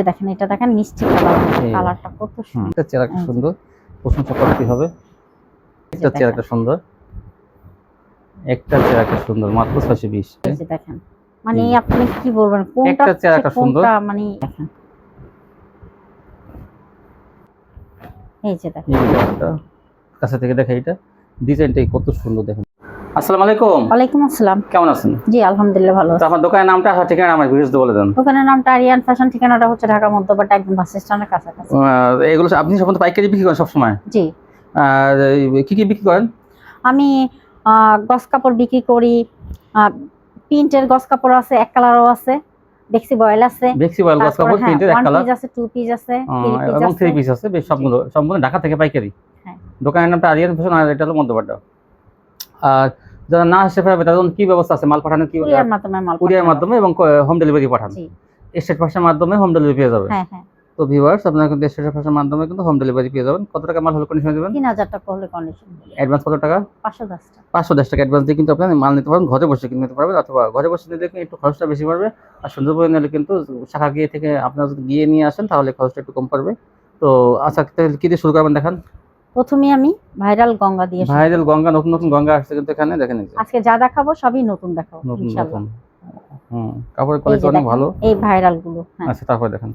দেখেন, এটা দেখেন মিষ্টি কালার, কালারটা কত সুন্দর। এটা চেহারাটা সুন্দর, প্রশংসা করতে হবে। এটা চেহারাটা সুন্দর, একটা চেহারাটা সুন্দর, মাত্র 620। এই যে দেখেন, মানে আপনি কি বলবেন, কোনটা একটা চেহারাটা সুন্দর, মানে দেখেন, এই যে দেখেন, এটা কাছে থেকে দেখে, এটা ডিজাইনটাই কত সুন্দর দেখেন। আসসালামু আলাইকুম। ওয়ালাইকুম আসসালাম। কেমন আছেন? জি আলহামদুলিল্লাহ ভালো আছি। আপনার দোকানের নামটা আর ঠিকানা আমার ভিউয়ারদের বলে দেন। দোকানের নামটা আরিয়ান ফ্যাশন, ঠিকানাটা হচ্ছে ঢাকা মধ্যপাড়া, একদম বাস স্ট্যান্ডের কাছাকাছি। এগুলো আপনি সাধারণত পাইকারি বিক্রি করেন সবসময়? জি। আর কি কি বিক্রি করেন? আমি গস কাপড় বিক্রি করি, প্রিন্টের গস কাপড় আছে, এক কালারও আছে, বেক্সি বয়েল আছে, বেক্সি বয়েল গস কাপড় প্রিন্টের এক কালার পিস আছে, টু পিস আছে, এবং থ্রি পিস আছে, বেশ সবগুলো সম্পূর্ণ ঢাকা থেকে পাইকারি। হ্যাঁ। দোকানের নামটা আরিয়ান ফ্যাশন, আর এটা হলো মধ্যপাড়া। আর যারা না আসতে পারবে তাদের জন্য কি ব্যবস্থা আছে? মাল পাঠানোর কি? কুরিয়ার মাধ্যমে এবং হোম ডেলিভারি পাঠান। স্টেট ভাষার মাধ্যমে হোম ডেলিভারি পেয়ে যাবেন। হ্যাঁ হ্যাঁ। তো ভিউয়ার্স, আপনারা কিন্তু স্টেট ভাষার মাধ্যমে কিন্তু হোম ডেলিভারি পেয়ে যাবেন। কত টাকা মাল হলে কন্ডিশন দিবেন? 3000 টাকা হলে কন্ডিশন। অ্যাডভান্স কত টাকা? 510 টাকা। 510 টাকা অ্যাডভান্স দিয়ে কিন্তু আপনি মাল নিতে পারবেন, ঘরে বসে কিনতে পারবেন, অথবা ঘরে বসে নিলে একটু খরচটা বেশি পড়বে। আর সুন্দরবনে নিলে কিন্তু শাখা গিয়ে থেকে আপনারা যদি গিয়ে নিয়ে আসেন তাহলে খরচটা একটু কম পড়বে। তো আচ্ছা, কি দিয়ে শুরু করবেন দেখান? প্রথমে আমি ভাইরাল গঙ্গা দিয়ে। ভাইরাল গঙ্গা, নতুন নতুন গঙ্গা আসছে কিন্তু এখানে দেখেন। আজকে যা দেখাবো সবই নতুন দেখাবো ইনশাআল্লাহ। কাপড়ের কোয়ালিটি অনেক ভালো। এই ভাইরাল গুলো। আচ্ছা, তারপর দেখেন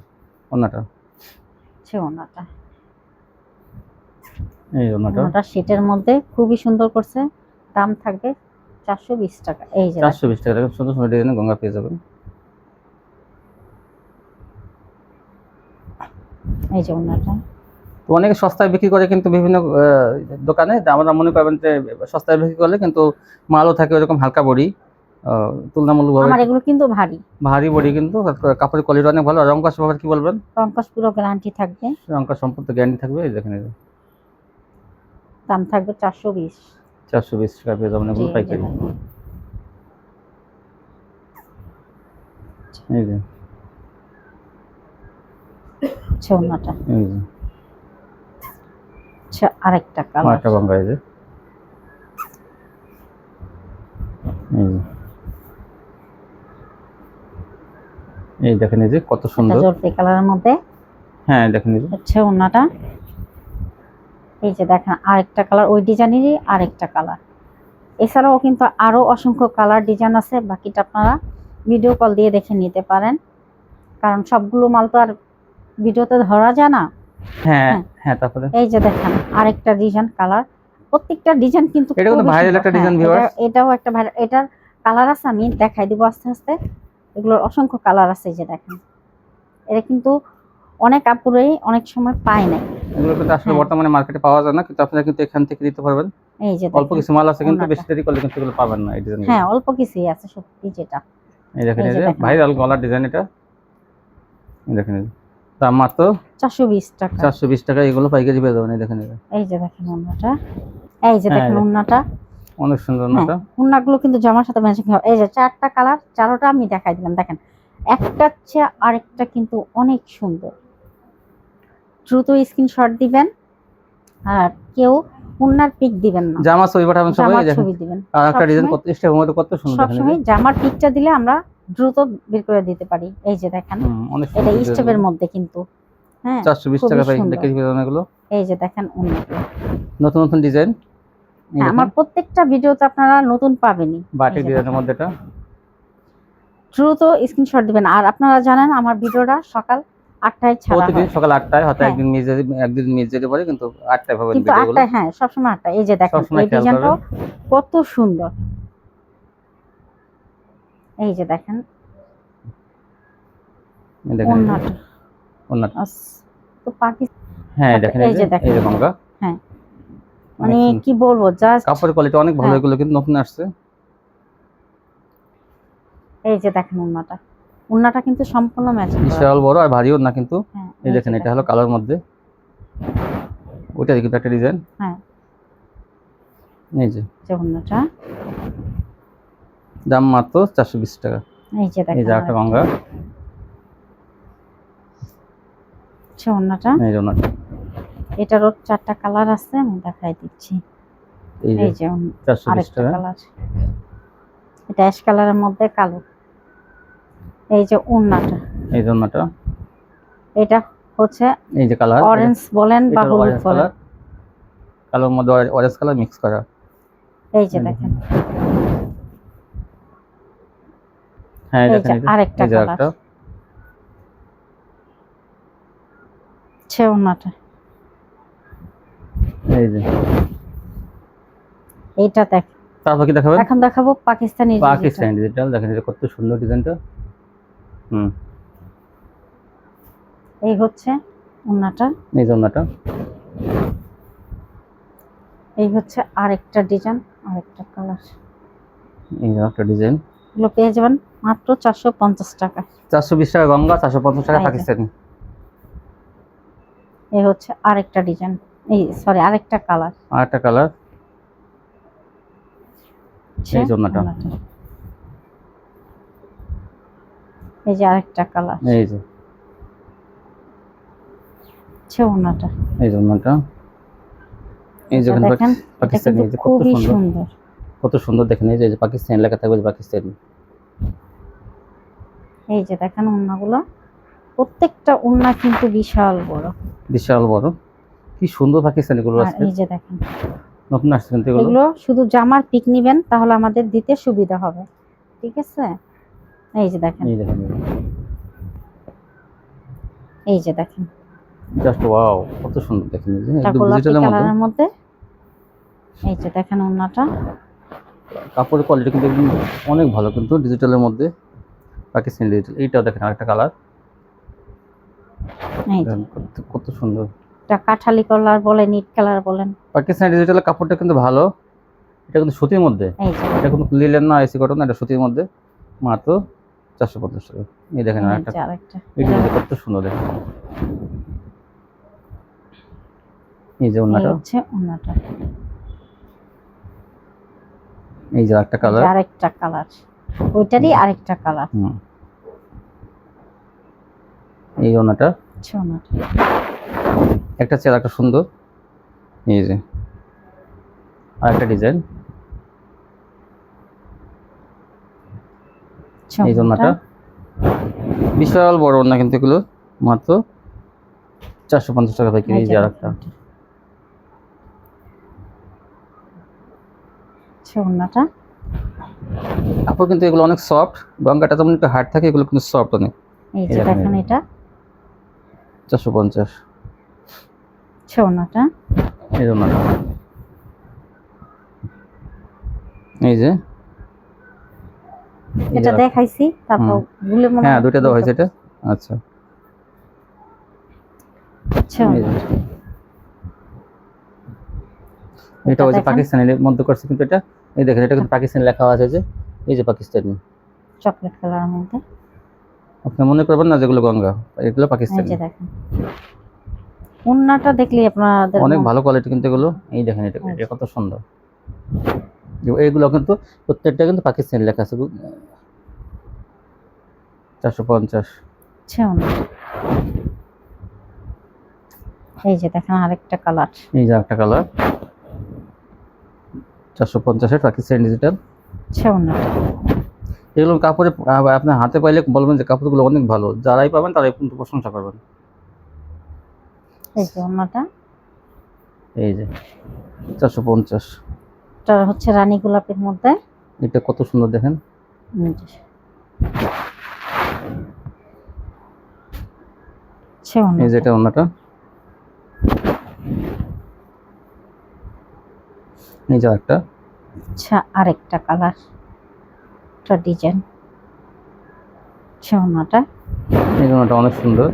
ওন্নাটা। ওন্নাটা, এই ওন্নাটা শীটের মধ্যে খুবই সুন্দর করছে। দাম থাকবে 420 টাকা। এই যে 420 টাকা, সুন্দর সুন্দর ডিজাইনের গঙ্গা পেয়ে যাবেন। এই যে ওন্নাটা তো অনেকে সস্তায় বিক্রি করে, কিন্তু বিভিন্ন দোকানে আমরা মনে করবেন যে সস্তায় বিক্রি করলে কিন্তু মালও থাকে ওরকম হালকা বডি, তুলনামূলকভাবে। আমার এগুলো কিন্তু ভারী বডি, কিন্তু কাপড়ের কোয়ালিটি অনেক ভালো। রং কস ব্যাপারে কি বলবেন? রং কস পুরো গ্যারান্টি থাকবে। রং কস সম্পূর্ণ গ্যারান্টি থাকবে। এই দেখেন, দাম থাকবে 420 টাকা পেয়ে যাবেন এগুলো পাইকারি। এই যে ওন্নাটা, এই যে আরেকটা কালার, আরেকটা গঙ্গা। এই যে এই দেখেন, এই যে কত সুন্দর জলপাই কালারের মধ্যে। হ্যাঁ দেখেন, এই যে ওন্নাটা, এই যে দেখেন আরেকটা কালার, ওই ডিজাইনেরই আরেকটা কালার। এছাড়াও কিন্তু আরো অসংখ্য কালার ডিজাইন আছে, বাকিটা আপনারা ভিডিও কল দিয়ে দেখে নিতে পারেন, কারণ সবগুলো মাল তো আর ভিডিওতে ধরা যায় না। হ্যাঁ হ্যাঁ। তারপরে এই যে দেখেন আরেকটা ডিজাইন কালার, প্রত্যেকটা ডিজাইন কিন্তু এটা কিন্তু ভাইরাল একটা ডিজাইন ভিউয়ার্স। এটাও একটা ভাইরাল, এটার কালার আছে, আমি দেখাই দিব আস্তে আস্তে। এগুলোর অসংখ্য কালার আছে। এই যে দেখেন, এটা কিন্তু অনেক আপুরাই অনেক সময় পায় না। এগুলো কিন্তু আসলে বর্তমানে মার্কেটে পাওয়া যায় না, কিন্তু আপনারা কিন্তু এখান থেকে দিতে পারবেন। এই যে অল্প কিছু মাল আছে, কিন্তু বেশি দেরি করলে কিন্তু এগুলো পাবেন না। এই ডিজাইন, হ্যাঁ অল্প কিছুই আছে সত্যি। যেটা এই দেখেন, এই যে ভাইরাল গলার ডিজাইন, এটা দেখেন। দাম মাত্র 420 টাকা। 420 টাকা এগুলো পাইকারি পেয়ে যাবেন। এই দেখেন, এই যে দেখেন ওন্নাটা, এই যে দেখেন ওন্নাটা অনেক সুন্দর। ওন্নাটা, ওন্নাগুলো কিন্তু জামার সাথে ম্যাচিং হবে। এই যে চারটা কালার, চারোটা আমি দেখাই দিলাম। দেখেন একটা চেয়ে আরেকটা কিন্তু অনেক সুন্দর। দ্রুত স্ক্রিনশট দিবেন, আর কেউ ওন্নার পিক দিবেন না, জামা ছবি পাঠাবেন সবাই। এই দেখেন ছবি দিবেন। আর একটা ডিজাইন কত স্টেপের মধ্যে কত সুন্দর। সবসময় জামার পিকটা দিলে আমরা দ্রুত বের করে দিতে পারি। এই যে দেখেন, এটা স্টেপের মধ্যে কিন্তু 420 টাকা পাইকারি পেয়ে যাবেন এগুলো। এই যে দেখেন নতুন নতুন ডিজাইন। আমার প্রত্যেকটা ভিডিওতে আপনারা নতুন পাবেনই। বাটিক ডিজাইনের মধ্যে এটা দ্রুত স্ক্রিনশট দিবেন। আর আপনারা জানেন আমার ভিডিওটা সকাল 8টায় ছাড়া হয়, প্রতিদিন সকাল 8টায়। হয়তো একদিন মিস যেতে পারে, কিন্তু 8টায় পাবেন কিন্তু ভিডিওগুলো। 8টায়, হ্যাঁ সবসময় 8টায়। এই যে দেখেন এই ডিজাইনটা কত সুন্দর। এই যে দেখেন ওন্নাটা তো হ্যাঁ দেখেন, এই যে গঙ্গা। হ্যাঁ মানে কি বলবো, জাস্ট কাপড়ের কোয়ালিটি অনেক ভালো। এগুলো কিন্তু নতুন আসছে। এই যে দেখেন ওন্নাটা কিন্তু সম্পূর্ণ ম্যাচিং, বিশাল বড় আর ভারীও না কিন্তু। এই দেখেন, এটা হলো কালার মধ্যে, ওইটা কিন্তু একটা ডিজাইন। হ্যাঁ এই যে ওন্নাটা, দাম মাত্র 420 টাকা। এই যে দেখেন, এই যে একটা গঙ্গা। ওন্নাটা, এই যে ওন্নাটা, এটারও 4টা কালার আছে, আমি দেখাই দিচ্ছি। এই যে 420 টাকা কালার, এটা অ্যাশ কালারের মধ্যে কালো। এই যে ওন্নাটা, এই যে ওন্নাটা, এটা হচ্ছে এই যে কালার, অরেঞ্জ বলেন বা এটা হলুদ অরেঞ্জ বলেন। কালার, কালোর মধ্যে অরেঞ্জ কালার মিক্স করা। এই যে দেখেন, হ্যাঁ এই দেখেন যে এই যে, আরেকটা এই যে কালার, একটা, ছেউনাটা। এই যে। এইটা দেখ, তারপর কি দেখাবেন? এখন দেখাবো পাকিস্তানি ডিজিটাল। পাকিস্তানি ডিজিটাল, দেখেন এটা কত সুন্দর ডিজাইনটা। হুম, এই হচ্ছে ওন্নাটা, এই জন্যটা, এই হচ্ছে আরেকটা ডিজাইন, আরেকটা কালার। এই যে একটা ডিজাইন। এগুলো পেয়ে যাবেন মাত্র 450 টাকা। 420 টাকা গঙ্গা, 450 টাকা এই যে। পাকিস্তানি। এই হচ্ছে আরেকটা ডিজাইন, এই সরি আরেকটা কালার। আর একটা কালার, এই জন্যটা, এই যে আরেকটা কালার, এই যে, ছেউনাটা। এই জন্যটা, এই যে দেখেন এটা পাকিস্তানি, কিন্তু এই যে কত খুবই সুন্দর, সুন্দর। কত সুন্দর দেখেন, এই যে পাকিস্তানি লেখা থাকবে, পাকিস্তানি। এই যে দেখেন ওন্নাগুলো, প্রত্যেকটা ওন্না কিন্তু বিশাল বড়, বিশাল বড়, কি সুন্দর পাকিস্তানি গুলো আর আছে। এই যে দেখেন, নতুন আসছে কিন্তু এগুলো। এগুলো শুধু জামার পিক নিবেন তাহলে আমাদের দিতে সুবিধা হবে, ঠিক আছে। এই যে দেখেন, এই দেখেন, এই যে দেখেন, জাস্ট ওয়াও, কত সুন্দর দেখেন, এই যে এটা একদম গোলাপি ডিজিটালের মধ্যে। কালারের মধ্যে। এই যে দেখেন ওন্নাটা, কাপড়ের কোয়ালিটি কিন্তু একদম অনেক ভালো, কিন্তু ডিজিটালের মধ্যে পাকিস্তানি ডিজিটাল। এইটাও দেখেন আরেকটা কালার, এই যে কত সুন্দর। এটা কাঠালি কালার বলেন, নিট কালার বলেন। পাকিস্তানি ডিজিটালের কাপড়টা কিন্তু ভালো, এটা কিন্তু সুতির মধ্যে, এই যে এটা কিন্তু লিলেন না এসি কটন, এটা সুতির মধ্যে, মাত্র 450 টাকা। এই দেখেন এই আরেকটা, যে আরেকটা, এটা কত সুন্দর দেখেন, এই যে এই ওন্নাটা, হচ্ছে ওন্নাটা। এই যে আরেকটা এই কালার, যে আরেকটা কালার, ওইটারই আরেকটা কালার, হুম, এই ওন্নাটা, ছেউনাটা। একটা চেয়ার একটা সুন্দর, এই যে আরেকটা ডিজাইন, এই জন্যটা, বিশাল বড় ওন্না কিন্তু এগুলো, মাত্র 450 টাকা পাইকারি। এই যে আরেকটা, ছেউনাটা। কাপড় কিন্তু এগুলো অনেক সফট, গঙ্গাটা যেমন একটু হার্ড থাকে, এগুলো কিন্তু সফট অনেক। এই যে দেখেন এটা 450, ছেউনাটা। এই জন্যটা, এই যে এটা দেখাইছি, তারপর ভুলে মনে হ্যাঁ দুইটা দেওয়া হয়েছে এটা। আচ্ছা, এটা হচ্ছে পাকিস্তানের মধ্যে করছে কিন্তু এটা, এই দেখেন এটা কিন্তু পাকিস্তানি লেখা আছে, যে এই যে পাকিস্তানি চকলেট কালারের মধ্যে। আপনি মনে করবেন না যেগুলো গঙ্গা, এগুলো এই পাকিস্তানি। যে দেখেন ওন্নাটা দেখলেই আপনাদের অনেক ভালো কোয়ালিটি কিন্তু এগুলো। এই দেখেন এটা, এটা কত সুন্দর, এইগুলো কিন্তু প্রত্যেকটা কিন্তু পাকিস্তানি লেখা আছে। 450। এই যে দেখেন আরেকটা কালার, এই যে একটা কালার, 450-এর পাকিস্তানি ডিজিটাল। এগুলো কাপড়ে আপনার হাতে পাইলে বলবেন যে কাপড়গুলো অনেক ভালো, যারাই পাবেন তারাই কিন্তু প্রশংসা করবেন। এই যে ওন্নাটা, এই যে 450, এটা হচ্ছে রানী গোলাপের মধ্যে। এটা কত সুন্দর দেখেন, এই যে এটা ওন্নাটা, এই যে একটা, আচ্ছা আরেকটা কালার, এটা ডিজাইন, ওন্নাটা। এই ওন্নাটা অনেক সুন্দর।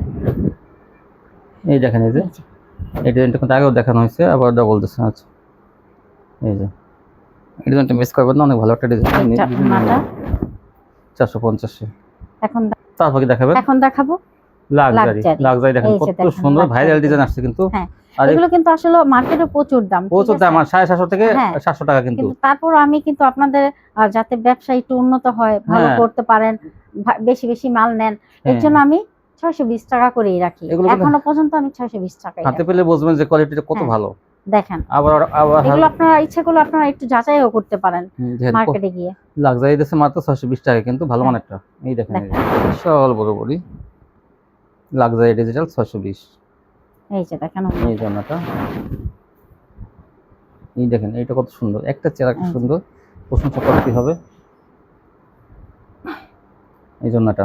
এই দেখেন এই যে এই ডিজাইনটা কিন্তু আগেও দেখানো হয়েছে, আবার ডাবল দিচ্ছে। আচ্ছা, এই যে এই ডিজাইনটা মিস করবেন না, অনেক ভালো একটা ডিজাইন। 450-এ। এখন তারপর কি দেখাবেন? এখন দেখাবো লাক্সারি। লাক্সারি দেখেন কত সুন্দর ভাইরাল ডিজাইন আসছে কিন্তু। আর এগুলো কিন্তু আসলে মার্কেটে প্রচুর দাম, প্রচুর দাম, 750 থেকে 700 টাকা কিন্তু। তারপর আমি কিন্তু আপনাদের যাতে ব্যবসা একটু উন্নত হয়, ভালো করতে পারেন, বেশি বেশি মাল নেন, এর জন্য আমি 620 টাকা করেই রাখি। এখনো পর্যন্ত আমি 620 টাকাই হাতে পেলে বুঝবেন যে কোয়ালিটিটা কত ভালো। দেখেন আবার এগুলো আপনারা ইচ্ছা করলে আপনারা একটু যাচাইও করতে পারেন মার্কেটে গিয়ে। লাক্সারি দিচ্ছে মাত্র 620 টাকা, কিন্তু ভালো মানেরটা। এই দেখেন বিশাল বড় বড়ি, লাক্সারি ডিজিটাল 620। এই যে দেখেন এই জন্যটা, এই দেখেন এটা কত সুন্দর, একটা চেয়ার একটা এই যে। সুন্দর, প্রশংসা করতে হবে। এই জন্যটা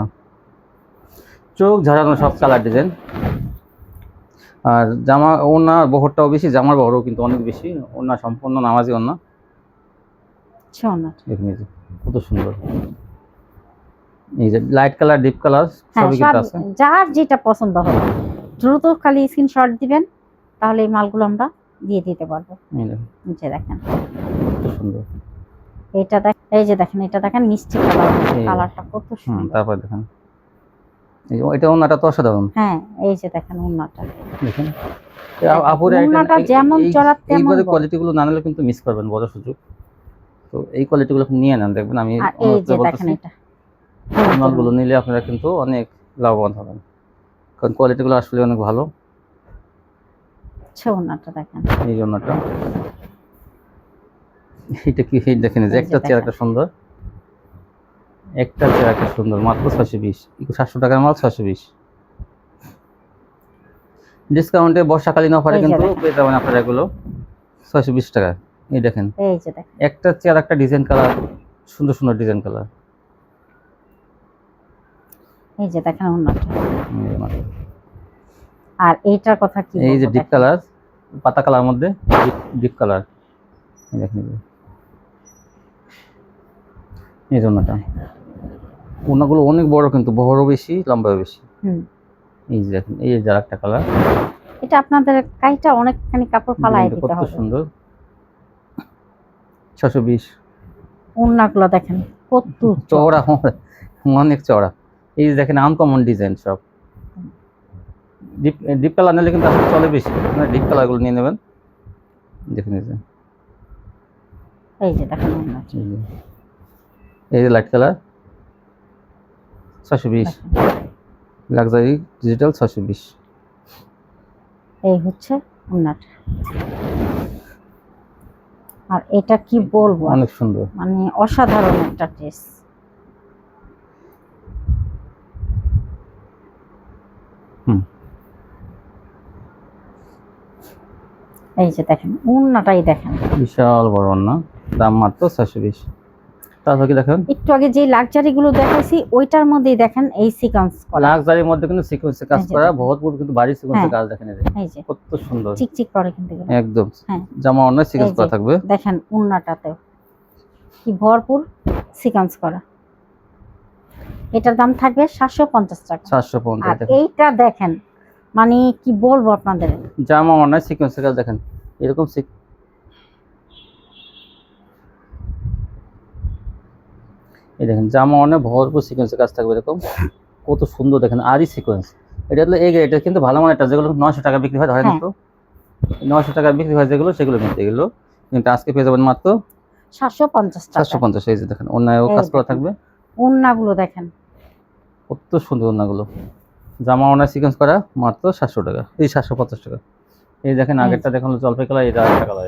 চোখ ঝাড়ানো সব কালার ডিজাইন। আর জামা ওড়নার বহরটাও বেশি, জামার বহরও কিন্তু অনেক বেশি। ওড়না সম্পূর্ণ নামাজি ওড়না। আচ্ছা ওনার দেখুন এই যে কত সুন্দর, এই যে লাইট কালার ডিপ কালার হ্যাঁ সবই সব কিন্তু আছে। যার যেটা পছন্দ হবে দ্রুত খালি স্ক্রিনশট দিবেন, তাহলে এই মালগুলো আমরা দিয়ে দিতে পারবো। এই দেখুন এই যে দেখেন কত সুন্দর। এটা এই যে দেখেন, এটা দেখেন মিষ্টি কালার, এই। কালারটা কত সুন্দর। তারপর দেখেন এই যে এটা ওড়নাটা তো অসাধারণ। হ্যাঁ এই যে দেখেন ওড়নাটা, দেখেন দেখেন, আপুরে ওড়নাটা যেমন চড়া তেমন এইবারে বড়। কোয়ালিটিগুলো না নিলে কিন্তু মিস করবেন, বড় সুযোগ। তো এই কোয়ালিটিগুলো নিয়ে নেন, দেখবেন আমি আর এই অনুরোধ যে করে দেখেন বলতেছি, এটা মালগুলো নিলে আপনারা কিন্তু অনেক লাভবান হবেন, কারণ কোয়ালিটিগুলো আসলে অনেক ভালো। আচ্ছা ওড়নাটা দেখেন, এই জন্যটা এটা কি, এই দেখেন এই যে এই যে একটা চেয়ার দেখেন। একটা সুন্দর, একটা চেয়ার একটা সুন্দর, মাত্র 620। 700 টাকার মাল 620। ডিসকাউন্টে বর্ষাকালীন অফারে এই যে কিন্তু দেখেন। পেয়ে যাবেন আপনারা এগুলো 620 টাকা। এই দেখেন এই যে দেখেন একটা চেয়ার একটা ডিজাইন কালার, সুন্দর সুন্দর ডিজাইন কালার। এই যে দেখেন ওড়নাটা। আর এইটার কথা কি এই যে বলবো ডিপ দেখেন। কালার, পাতা কালার মধ্যে ডিপ কালার, দেখেন এই জন্যটা ওনাগুলো অনেক বড়, কিন্তু বড়ও বেশি লম্বাও বেশি। এই যে দেখেন এই যে আরেকটা কালার, এটা আপনাদের কাইটা অনেকখানি কাপড় ফালাই দিতে কত হবে। সুন্দর, 620। ওড়নাগুলো দেখেন কত চওড়া, অনেক চওড়া। এই যে দেখেন আনকমন ডিজাইন সব। ডিপ ডিপ কালার নিলে কিন্তু আসলে চলে বেশি, আপনারা ডিপ কালারগুলো নিয়ে নেবেন। দেখেন এই যে দেখেন ওড়নাটা। এই যে লাইট কালার 620, লাক্সারি ডিজিটাল 620। এই হচ্ছে ওড়নাটা। আর এটা কি বলবো, অনেক সুন্দর, মানে অসাধারণ একটা ড্রেস। এই যে দেখেন ওড়নাটাই দেখেন, বিশাল বড় না, দাম মাত্র 620। তারপর কি দেখেন, একটু আগে যে লাক্সারি গুলো দেখাইছি ওইটার মধ্যেই দেখেন এই সিকোয়েন্স করা, লাক্সারির মধ্যে কিন্তু সিকোয়েন্সে কাজ এই যে করা, দেখেন। ভরপুর কিন্তু বাড়ি সিকোয়েন্সে হ্যাঁ। কাজ, দেখেন এই যে কত সুন্দর, চিকচিক করে কিন্তু এগুলো। একদম হ্যাঁ। জামা অন্য সিকোয়েন্স এই যে করা থাকবে। দেখেন ওড়নাটাতেও কি ভরপুর সিকোয়েন্স করা। এটার দাম থাকবে 750 টাকা। 750 আর দেখেন এইটা দেখেন, মানে কি বলবো আপনাদের, জামা অন্য সিকোয়েন্সে কাজ, দেখেন এরকম এই দেখেন জামা অনেক ভরপুর সিকোয়েন্সে কাজ থাকবে, এরকম কত সুন্দর দেখেন। আরই সিকোয়েন্স, এটা হলো এই এটা কিন্তু ভালো মানেরটা, যেগুলো 900 টাকা বিক্রি হয়, ধরেন হ্যাঁ। একটু 900 টাকা বিক্রি হয় যেগুলো, সেগুলো কিন্তু এগুলো কিন্তু আজকে পেয়ে যাবেন মাত্র 750 টাকা। 750। এই যে দেখেন অন্যায় কাজ করা থাকবে, ওড়নাগুলো দেখেন কত সুন্দর ওড়নাগুলো, জামা অন্যায় সিকোয়েন্স করা, মাত্র 700 টাকা, এই 750 টাকা। এই দেখেন আগেরটা দেখুন জলপাই কালার, এটা আরেকটা কালার।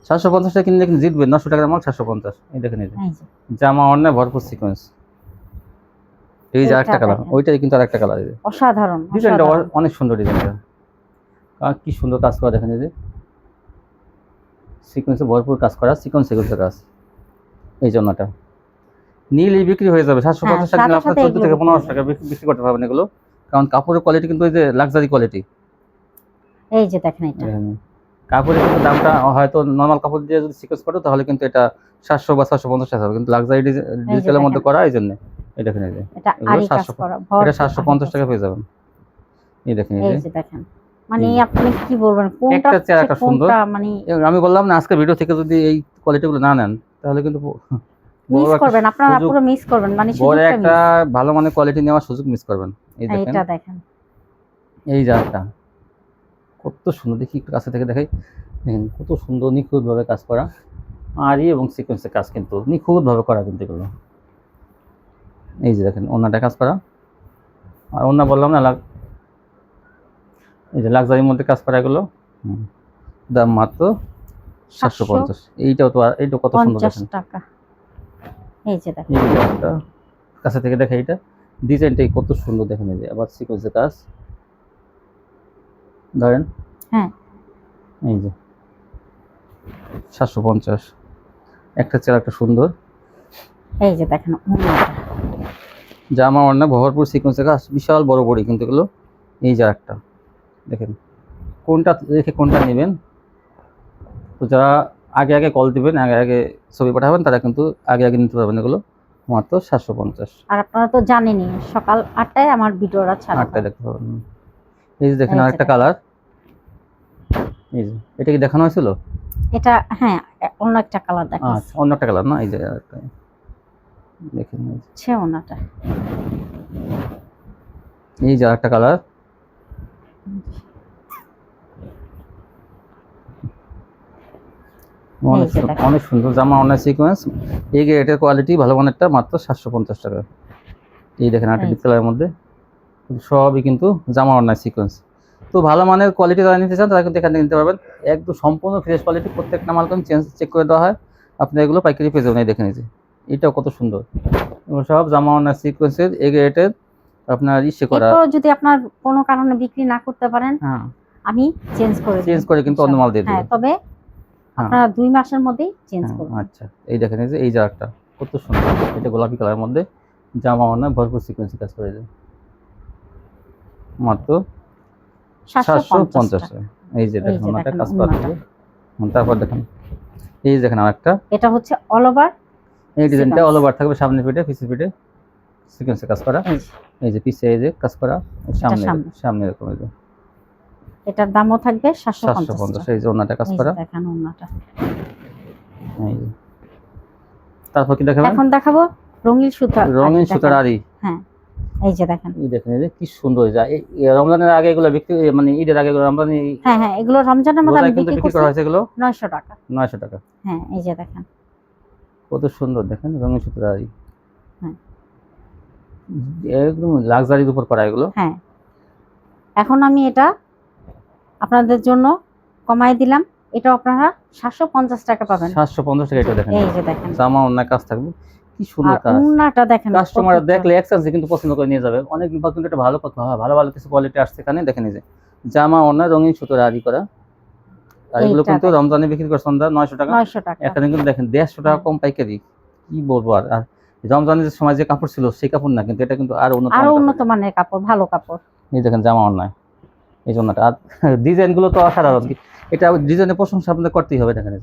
750 টাকা কিনলে কিন্তু জিতবে, 900 টাকার মাল 750। এই দেখেন এই যে এই যে জামা অন্যায় ভরপুর সিকোয়েন্স। এই যে আরেকটা এইটা কালার, দেখেন। ওইটাই কিন্তু আরেকটা কালার। অসাধারণ ডিজাইনটা অসাধারণ। অনেক সুন্দর, ডিজাইনটা কি সুন্দর কাজ করা, দেখেন এই যে সিকোয়েন্সে ভরপুর কাজ করা, সিকোয়েন্সের কাজ। এই জন্যটা নিলেই বিক্রি হয়ে যাবে। 750 টাকা সাথে আপনার সাথে 14 থেকে এগুলো 1500 টাকা বিক্রি করতে পারবেন এগুলো, কারণ কাপড়ের কোয়ালিটি কিন্তু ওই যে লাক্সারি কোয়ালিটি। এই যে দেখেন এটা কাপড়ের কিন্তু দামটা হয়তো নর্মাল কাপড় দিয়ে যদি সিকোয়েন্স করো তাহলে কিন্তু এটা 700 বা 750 টাকা হবে, কিন্তু লাক্সারি ডিজিটালের মধ্যে করা, এই জন্য এই দেখেন এই যে এটা এগুলো আরি কাজ 700, করা, এটা 750 টাকা পেয়ে যাবেন। এই দেখেন এই যে দেখেন, মানে আপনি কি বলবেন, কোনটা একটা চেয়ার একটা সুন্দর। কোনটা মানে আমি বললাম না আজকে ভিডিও থেকে যদি এই কোয়ালিটিগুলো না নেন তাহলে কিন্তু মিস করবেন, আপনারা পুরো মিস করবেন, মানে বড় সুযোগটা একটা ভালো মানের কোয়ালিটি নেওয়ার সুযোগ মিস করবেন। এই মিস। দেখেন এটা দেখেন এই জায়গাটা কত সুন্দর, দেখি একটু কাছে থেকে দেখাই, দেখেন কত সুন্দর নিখুঁতভাবে কাজ করা, আরই এবং সিকোয়েন্সের কাজ কিন্তু নিখুঁতভাবে করা কিন্তু এগুলো। এই যে দেখেন ওনাটা কাজ করা, আর ওনা বললাম না এই যে লাক্সারির মধ্যে কাজ করা এগুলো, দাম মাত্র 750। এইটাও তো, এইটা কত সুন্দর 50 দেখেন। টাকা। এই যে দেখেন এই জায়গাটা কাছে থেকে দেখে, এটা ডিজাইনটাই কত সুন্দর দেখেন, এই যে আবার সিকোয়েন্সের কাজ ধরেন। হ্যাঁ এই যে 750, একটা চেয়ার একটা সুন্দর এই যে দেখেন ওড়নাটা। জামা ওড়না ভরপুর সিকোয়েন্সের কাজ, বিশাল বড় বড়ি কিন্তু এগুলো। এই যে একটা দেখেন, কোনটা দেখে কোনটা নেবেন। তো যারা আগে আগে কল দিবেন, আগে আগে ছবি পাঠাবেন, তারা কিন্তু আগে আগে নিতে পারবেন এগুলো মাত্র 750। আর আপনারা তো জানেনই সকাল 8টায় আমার ভিডিওটা ছাড়া 8টায় হয়। দেখতে পাবেন। এই যে দেখেন এই যে আরেকটা দেখেন। কালার, এই যে এটা কি দেখানো হয়েছিল? এটা হ্যাঁ অন্য একটা কালার দেখাচ্ছি। আচ্ছা, অন্য একটা কালার না, এই যে আরেকটা দেখেন, ছে ওনাটা। এই যে আরেকটা কালার। অনেক এই যে দেখেন। অনেক সুন্দর জামা অনেক সিকোয়েন্স। এই এটার কোয়ালিটি ভালো মানেরটা মাত্র 750 টাকা। এই দেখেন আরেকটা এই ডিপ কালারের মধ্যে, সবই কিন্তু জামা অন্যায় সিকোয়েন্স। তো ভালো মানের কোয়ালিটি যারা নিতে চান তারা কিন্তু এখান থেকে নিতে পারবেন, একদম সম্পূর্ণ ফ্রেশ কোয়ালিটি, প্রত্যেকটা মাল কিন্তু চেক করে দেওয়া হয়। আপনি এগুলো পাইকারি পেয়ে যাবেন। এই দেখেন, এই যে এটাও কত সুন্দর, এগুলো সব জামা অন্যায় সিকোয়েন্সের এই রেটের আপনার ইসে করা। এরপর যদি আপনার কোনো কারণে বিক্রি না করতে পারেন, হ্যাঁ, আমি চেঞ্জ করে চেঞ্জ করে কিন্তু অন্য মাল দিয়ে হ্যাঁ, দেবো। তবে হ্যাঁ, আপনারা 2 মাসের মধ্যেই চেঞ্জ করবেন। আচ্ছা। এই দেখেন, এই যে এই জারটা কত সুন্দর, এটা গোলাপি কালারের মধ্যে জামা অন্যায় ভরপুর সিকোয়েন্সে কাজ করে দেয় মাত্র 750 টাকা। এই যে দেখেন ওনাটা কাজ করা থাকবে। তারপর দেখেন, এই যে দেখেন আরেকটা, এটা হচ্ছে অল ওভার এই ডিজাইনটা অল ওভার থাকবে, সামনে পিঠে পিছে পিঠে সিকোয়েন্সে কাজ করা। এই যে, এই যে পিছে এই যে কাজ করা, সামনে সামনে। সামনে এরকম এই যে এটার দামও থাকবে 750 750। এই যে ওনাটা কাজ এই যে করা। দেখেন ওনাটা। এই যে তারপর কি দেখাবেন? এখন দেখাবো রঙিন সুতা। রঙিন সুতার আড়ি। হ্যাঁ এই যে দেখেন। এই দেখেন, এই যে কি সুন্দর যায়। এই রমজানের আগে এগুলো বিক্রি, মানে ঈদের আগে এগুলো রমজান হ্যাঁ হ্যাঁ এগুলো রমজানের মধ্যে আমি কিন্তু বিক্রি বিক্রি করা করছি হয়েছে এগুলো 900 টাকা। 900 টাকা। হ্যাঁ এই যে দেখেন। কত সুন্দর দেখেন রঙিন সুতার আড়ি, হ্যাঁ একদম লাক্সারির উপর করা এগুলো। হ্যাঁ এখন আমি এটা আপনাদের জন্য কমাই দিলাম, এটা আপনারা 750 টাকা পাবেন। 750 টাকা এটা দেখেন, এই যে দেখেন। জামা অন্য কাজ থাকবে, কি সুন্দর আর কাজ। ওন্নাটা দেখেন, কাস্টমার কত দেখলে এক্সচেঞ্জে কিন্তু পছন্দ করে নিয়ে যাবে। অনেক বিভাগ কিন্তু এটা ভালো কথা হয়, ভালো ভালো কিছু কোয়ালিটি আসছে এখানে। দেখেন এই যে জামা অন্য রঙিন সুতোর আড়ি করা, আর এগুলো এইটা কিন্তু দেখেন। রমজানে বিক্রি করছে 900 টাকা। 900 টাকা। এখানে কিন্তু দেখেন 150 টাকা কম পাইকারি, কি বলবো। আর আর রমজানের যে সময় যে কাপড় ছিল সেই কাপড় না, কিন্তু এটা কিন্তু আরো উন্নত আরো মানের উন্নত কাপড়। মানের কাপড়, ভালো কাপড়। এই দেখেন জামা অন্যায়, এই জন্যটা। আর ডিজাইন গুলো তো অসাধারণ, এটা ডিজাইনের প্রশংসা আপনাদের করতেই হবে। দেখেন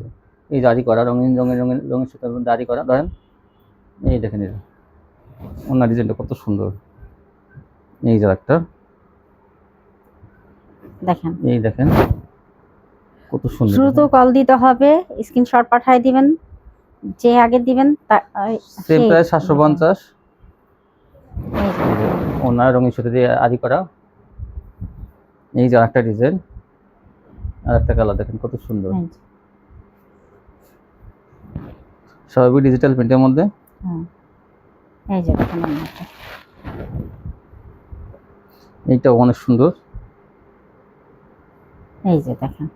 এই যে আড়ি করা, রঙিন রঙিন রঙিন রঙিন সুতার মধ্যে আড়ি করা। ধরেন এই দেখেন, এই অন্য ডিজাইনটা কত সুন্দর। এই যে একটা দেখেন, এই দেখেন কত সুন্দর। দ্রুত কল দিতে হবে, স্ক্রিনশট পাঠিয়ে দিবেন, যে আগে দিবেন সেম সেই- প্রাইস 750। এই যে, অন্য রঙিন সুতা দিয়ে আড়ি করা। এই যে একটা ডিজাইন, আর একটা কালার দেখেন কত সুন্দর, এই যে, সবই ডিজিটাল প্রিন্টের মধ্যে। হ্যাঁ, এই যে দেখেন ওন্নাটা। এইটা অনেক সুন্দর। এই যে দেখেন,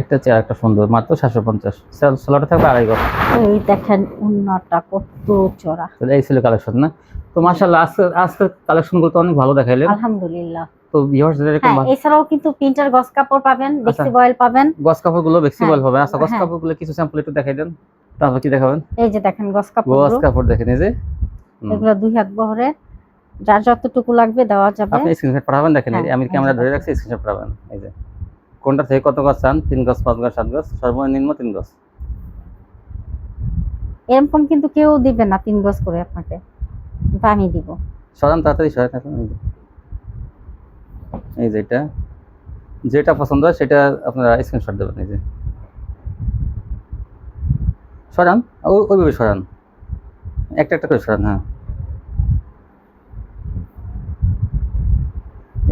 একটা চেয়ার একটা সুন্দর, মাত্র 750। সালোয়ারটা থাকবে 2.5 গজ। এই দেখেন ওন্নাটা কত চড়া। তাহলে এই ছিল কালেকশন না? তো মাশাআল্লাহ আজকের কালেকশনগুলো তো অনেক ভালো দেখাইলেন। আলহামদুলিল্লাহ। তো ভিউয়ার্সদের এরকম হ্যাঁ এছাড়াও কিন্তু প্রিন্টার গস কাপড় পাবেন, আচ্ছা। ফ্লেক্সিবল পাবেন। গস কাপড়গুলো ফ্লেক্সিবল হবে। আচ্ছা, গস হ্যাঁ। কাপড়গুলো কিছু স্যাম্পল একটু দেখাই দেন। তারপর কি দেখাবেন? এই যে দেখেন গস কাপড়, গস কাপড় দেখেন, এই যে এগুলো 2 হাত বহরে, যার যতটুকু লাগবে দেওয়া যাবে। আপনি স্ক্রিনশট পাঠাবেন। দেখেন এই যে হ্যাঁ, আমি এই যে ক্যামেরা ধরে দেখেন। রাখছি, স্ক্রিনশট পাঠাবেন। এই যে কোনটা থেকে কত গজ চান, 3 গজ 5 গজ 7 গজ, সর্বনিম্ন 3 গজ। এরকম কিন্তু কেউ দিবে না 3 গজ করে আপনাকে, কিন্তু আমি দিব। সরান তাড়াতাড়ি সরাই থাকুন। এই যে এটা যেটা পছন্দ হয় সেটা আপনারা স্ক্রিনশট দেবেন। এই যে সরান, ওইভাবে সরান, একটা একটা করে সরান। হ্যাঁ,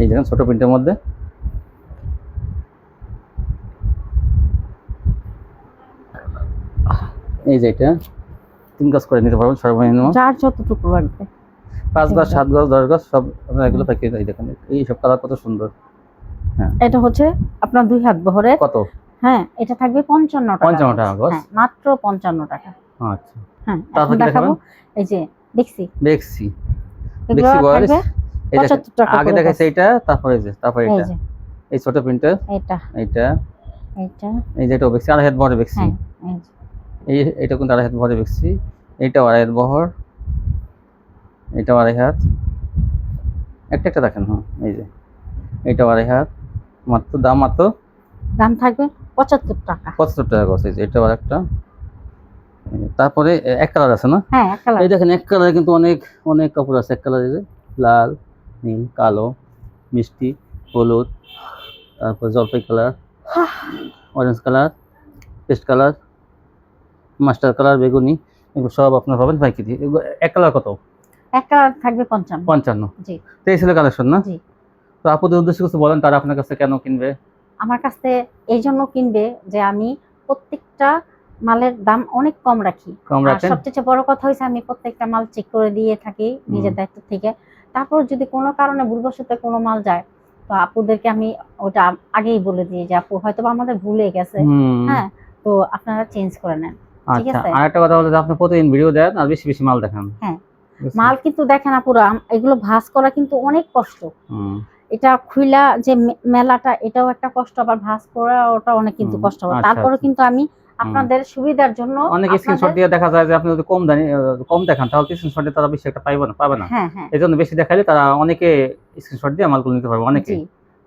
এই দেখেন ছোট প্রিন্টের মধ্যে। এই যে এটা 3 গজ করে নিতে পারবেন সর্বনিম্ন। যার যতটুকু লাগবে, 5 গজ 7 গজ 10 গজ সব আপনারা এগুলো প্যাকেজ। এই দেখেন এই সব কালার কত সুন্দর। হ্যাঁ, এটা হচ্ছে আপনার 2 হাত বহরে। কত? হ্যাঁ এটা থাকবে 55 টাকা। 55 টাকা গজ। হ্যাঁ মাত্র 55 টাকা। আচ্ছা হ্যাঁ তারপর এখন কি দেখাবো দেখাবেন? এই যে দেখছি দেখছি এগুলো দেখছি বয়স থাকবে এই দেখেন 75 টাকা আগে করে দেখাইছে গজ। এটা তারপরে তারপরে এই এটা যে এই ছোট প্রিন্টার এটা এইটা এটা এই যে এটাও দেখছি আড়াই হাত বহরে দেখছি হ্যাঁ এই যে এই এটা কিন্তু আড়াই হাত বহরে দেখছি এইটাও আড়াই হাত বহর এটাও আড়াই হাত একটা একটা দেখেন হ্যাঁ এই যে এইটাও আড়াই হাত মাত্র দাম মাত্র দাম থাকবে 75 টাকা। 75 টাকা গজ। এই যে এটাও আরেকটা তারপরে এক কালার আছে না হ্যাঁ এক কালার এই দেখেন এক কালারে কিন্তু অনেক অনেক কাপড় আছে এক কালারে লাল নীল কালো মিষ্টি হলুদ তারপর জলপাই colour orange colour paste colour mustard colour বেগুনি এগুলো সব আপনার পাবেন পাইকারি এক কালার কত এক কালার থাকবে 55। 55 জি তো এই ছিল কালেকশন না জি তো আপুদের উদ্দেশ্যে কিছু বলেন তারা আপনার কাছে কেন কিনবে আমার কাছে এই জন্য কিনবে যে আমি প্রত্যেকটা মালের দাম অনেক কম রাখি। কম আর রাখেন সবচেয়ে বড় কথা হয়েছে আমি প্রত্যেকটা মাল চেক করে দিয়ে থাকি নিজের দায়িত্ব থেকে। তারপর যদি কোনো কারণে ভুলবশত কোনো মাল যায় তো আপুদেরকে আমি ওটা আগেই বলে দিই যে আপু হয়তো বা আমাদের ভুলে গেছে, হ্যাঁ তো আপনারা চেঞ্জ করে নেন, ঠিক আচ্ছা আছে? আর একটা কথা হলো যে আপনি প্রতিদিন ভিডিও দেন আর বেশি বেশি মাল দেখান হ্যাঁ মাল কিন্তু দেখেন আপুরা এগুলো ভাঁজ করা কিন্তু অনেক কষ্ট। এটা খুইলা যে মেলাটা এটাও একটা কষ্ট, আবার ভাঁজ করা ওটা অনেক কিন্তু কষ্ট হবে। আচ্ছা, তারপরে আচ্ছা। কিন্তু আমি আপনাদের সুবিধার জন্য অনেক স্ক্রিনশট দিয়ে দেখা যায় যে আপনি যদি কম দেখান তাহলে স্ক্রিনশট দিয়ে তারা বেশি একটা পাবে না হ্যাঁ হ্যাঁ এই জন্য বেশি দেখালে তারা অনেকে স্ক্রিনশট দিয়ে মালগুলো নিতে পারবে অনেকে জি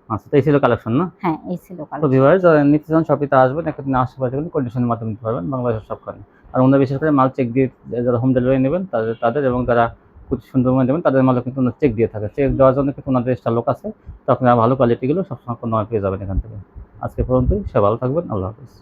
আচ্ছা তো এই ছিল কালেকশন না হ্যাঁ এই ছিল তো কালেকশন। ভিউয়ার্স নিতে চান শপিতে আসবেন একদিন আশেপাশে কন্ডিশনের মাধ্যমে নিতে পারবেন বাংলাদেশের সব কারণে আর ওনারা বিশেষ করে মাল চেক দিয়ে যারা হোম ডেলিভারি নেবেন তাদের এবং যারা খুব সুন্দরবন দেবেন তাদের মালও কিন্তু চেক দিয়ে থাকে চেক দেওয়ার জন্য কিন্তু ওনাদের এক্সট্রা লোক আছে তো আপনারা ভালো কোয়ালিটিগুলো সবসময় কোনো পেয়ে যাবেন এখান থেকে আজকে পর্যন্তই সবাই ভালো থাকবেন আল্লাহ হাফিজ